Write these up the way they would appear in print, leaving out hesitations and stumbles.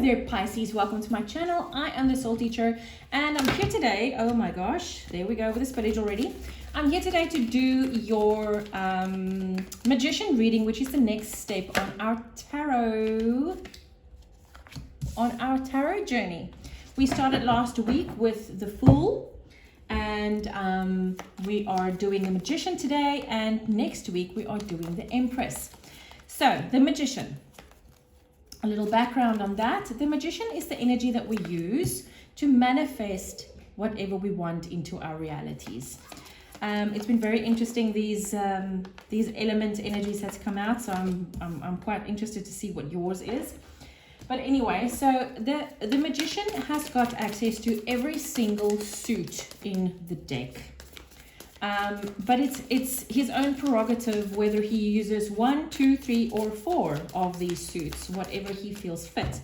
there, Pisces. Welcome to my channel. I am the soul teacher and I'm here today. Oh my gosh, there we go with the spillage already. I'm here today to do your magician reading, which is the next step on our tarot journey. We started last week with the Fool, and we are doing the Magician today, and next week we are doing the Empress. So the Magician, a little background on that. The Magician is the energy that we use to manifest whatever we want into our realities. It's been very interesting, these element energies that's come out, so I'm quite interested to see what yours is. But anyway, so the Magician has got access to every single suit in the deck. But it's his own prerogative whether he uses 1, 2, 3, or 4 of these suits, whatever he feels fit.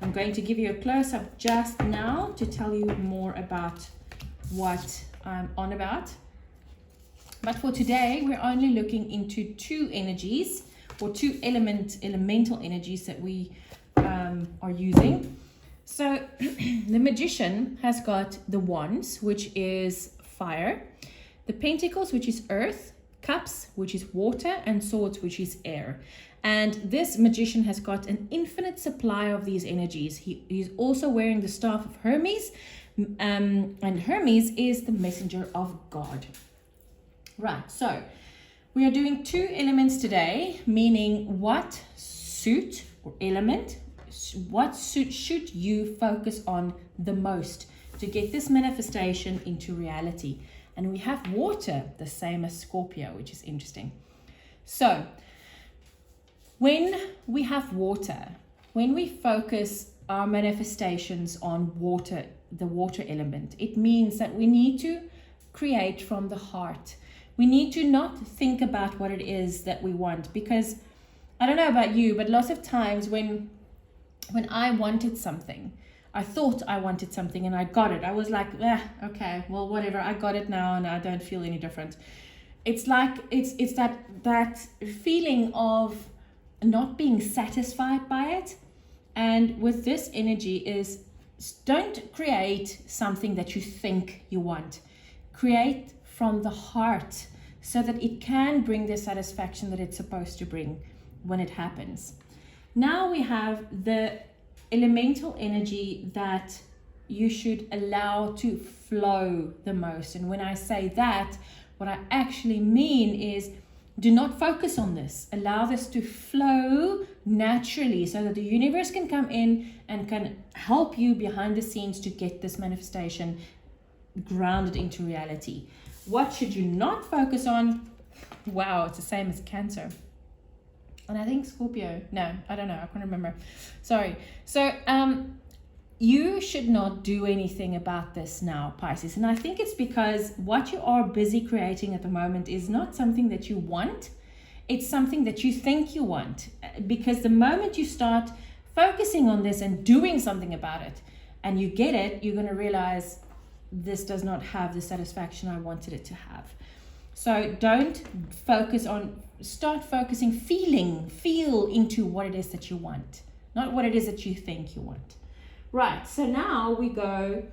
I'm going to give you a close-up just now to tell you more about what I'm on about. But for today, we're only looking into 2 energies, or 2 elemental energies that we are using. So the Magician has got the Wands, which is fire, the Pentacles, which is earth, Cups, which is water, and Swords, which is air. And this Magician has got an infinite supply of these energies. He's also wearing the staff of Hermes, and Hermes is the messenger of God. Right, so we are doing 2 elements today, meaning what suit or element, what suit should you focus on the most to get this manifestation into reality. And we have water, the same as Scorpio, which is interesting. So when we have water, when we focus our manifestations on water, the water element, it means that we need to create from the heart. We need to not think about what it is that we want, because I don't know about you, but lots of times when I wanted something, I thought I wanted something and I got it. I was like, okay, well, whatever. I got it now and I don't feel any different. It's like, it's that feeling of not being satisfied by it. And with this energy is, don't create something that you think you want. Create from the heart so that it can bring the satisfaction that it's supposed to bring when it happens. Now we have the elemental energy that you should allow to flow the most. And when I say that, what I actually mean is, do not focus on this. Allow this to flow naturally so that the universe can come in and can help you behind the scenes to get this manifestation grounded into reality. What should you not focus on? Wow, it's the same as Cancer. And I think Scorpio. No, I don't know. I can't remember. Sorry. So you should not do anything about this now, Pisces. And I think it's because what you are busy creating at the moment is not something that you want. It's something that you think you want. Because the moment you start focusing on this and doing something about it, and you get it, you're going to realize this does not have the satisfaction I wanted it to have. So don't focus on, start focusing, feel into what it is that you want, not what it is that you think you want. Right, so now we go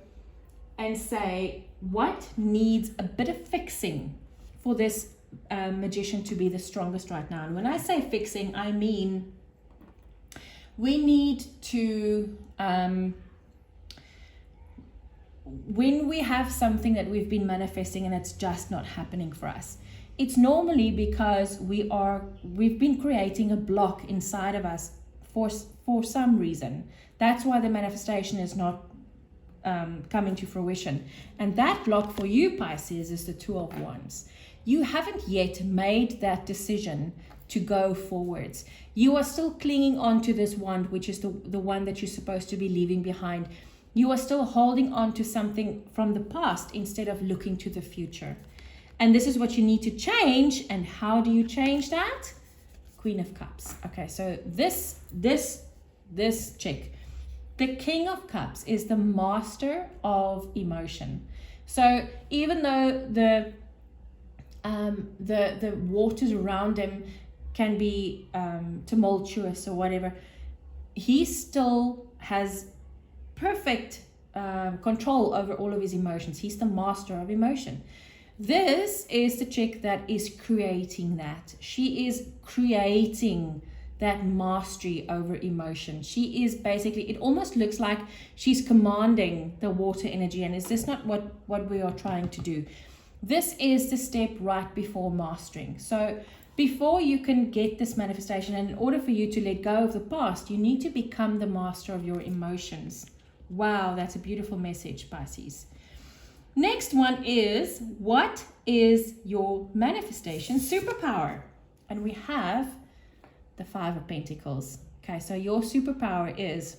and say what needs a bit of fixing for this Magician to be the strongest right now. And when I say fixing, I mean we need to, when we have something that we've been manifesting and it's just not happening for us, it's normally because we've been creating a block inside of us for some reason. That's why the manifestation is not coming to fruition. And that block for you, Pisces, is the 2 of Wands. You haven't yet made that decision to go forwards. You are still clinging on to this wand, which is the one that you're supposed to be leaving behind. You are still holding on to something from the past instead of looking to the future. And this is what you need to change. And how do you change that? Queen of Cups. Okay, so this chick, the King of Cups, is the master of emotion. So even though the waters around him can be tumultuous or whatever, he still has perfect control over all of his emotions. He's the master of emotion. This is the chick that is creating that. She is creating that mastery over emotion. She is basically, it almost looks like she's commanding the water energy. And is this not what we are trying to do? This is the step right before mastering. So before you can get this manifestation, and in order for you to let go of the past, you need to become the master of your emotions. Wow, that's a beautiful message, Pisces. Next one is, what is your manifestation superpower? And we have the Five of Pentacles. Okay, so your superpower is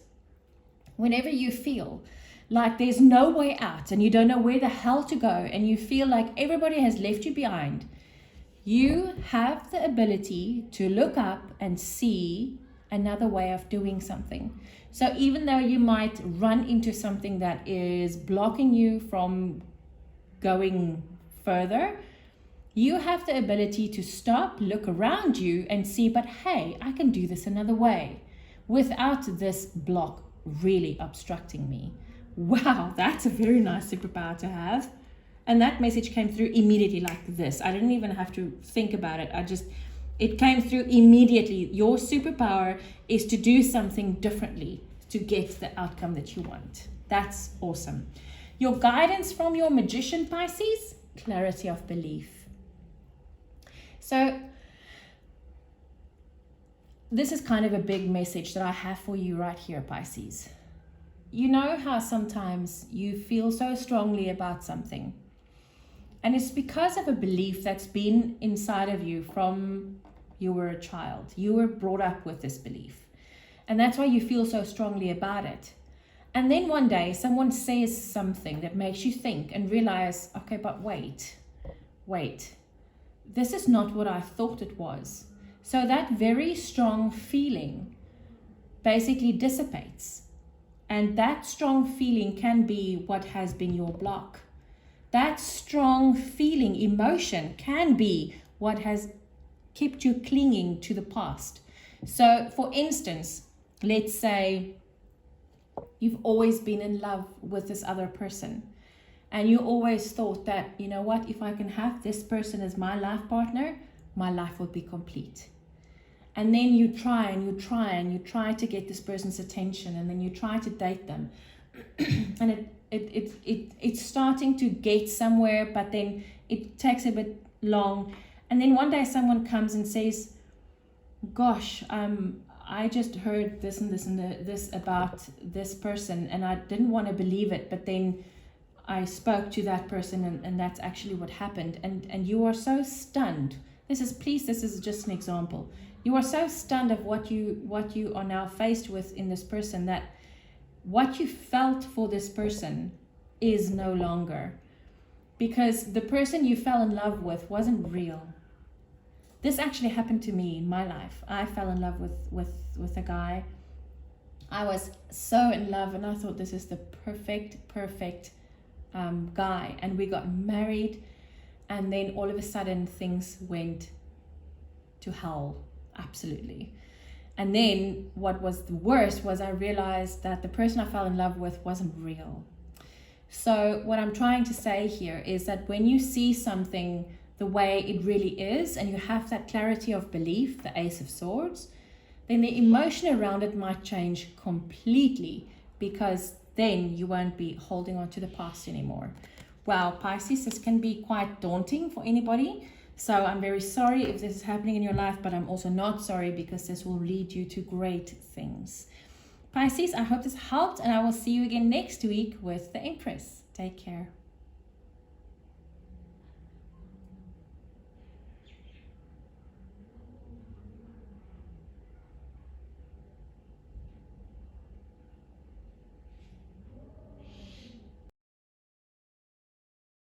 whenever you feel like there's no way out and you don't know where the hell to go and you feel like everybody has left you behind, you have the ability to look up and see another way of doing something. So even though you might run into something that is blocking you from going further, you have the ability to stop, look around you and see, but hey, I can do this another way without this block really obstructing me. Wow, that's a very nice superpower to have. And that message came through immediately like this. I didn't even have to think about it. It came through immediately. Your superpower is to do something differently to get the outcome that you want. That's awesome. Your guidance from your magician, Pisces, clarity of belief. So this is kind of a big message that I have for you right here, Pisces. You know how sometimes you feel so strongly about something, and it's because of a belief that's been inside of you from you were a child. You were brought up with this belief, and that's why you feel so strongly about it. And then one day someone says something that makes you think and realize, okay, but wait, this is not what I thought it was. So that very strong feeling basically dissipates. And that strong feeling can be what has been your block. That strong feeling, emotion, can be what has kept you clinging to the past. So for instance, let's say you've always been in love with this other person, and you always thought that, you know what, if I can have this person as my life partner, my life will be complete. And then you try and you try and you try to get this person's attention, and then you try to date them. And it's starting to get somewhere, but then it takes a bit long. And then one day someone comes and says, gosh, I just heard this and this and this about this person, and I didn't want to believe it, but then I spoke to that person, and that's actually what happened. And you are so stunned. This is just an example. You are so stunned of what you are now faced with in this person, that what you felt for this person is no longer, because the person you fell in love with wasn't real. This actually happened to me in my life. I fell in love with a guy. I was so in love, and I thought this is the perfect guy, and we got married, and then all of a sudden things went to hell. Absolutely. And then what was the worst was I realized that the person I fell in love with wasn't real. So what I'm trying to say here is that when you see something the way it really is, and you have that clarity of belief, the Ace of Swords, then the emotion around it might change completely, because then you won't be holding on to the past anymore. Wow, Pisces, this can be quite daunting for anybody. So I'm very sorry if this is happening in your life, but I'm also not sorry, because this will lead you to great things. Pisces, I hope this helped, and I will see you again next week with the Empress. Take care.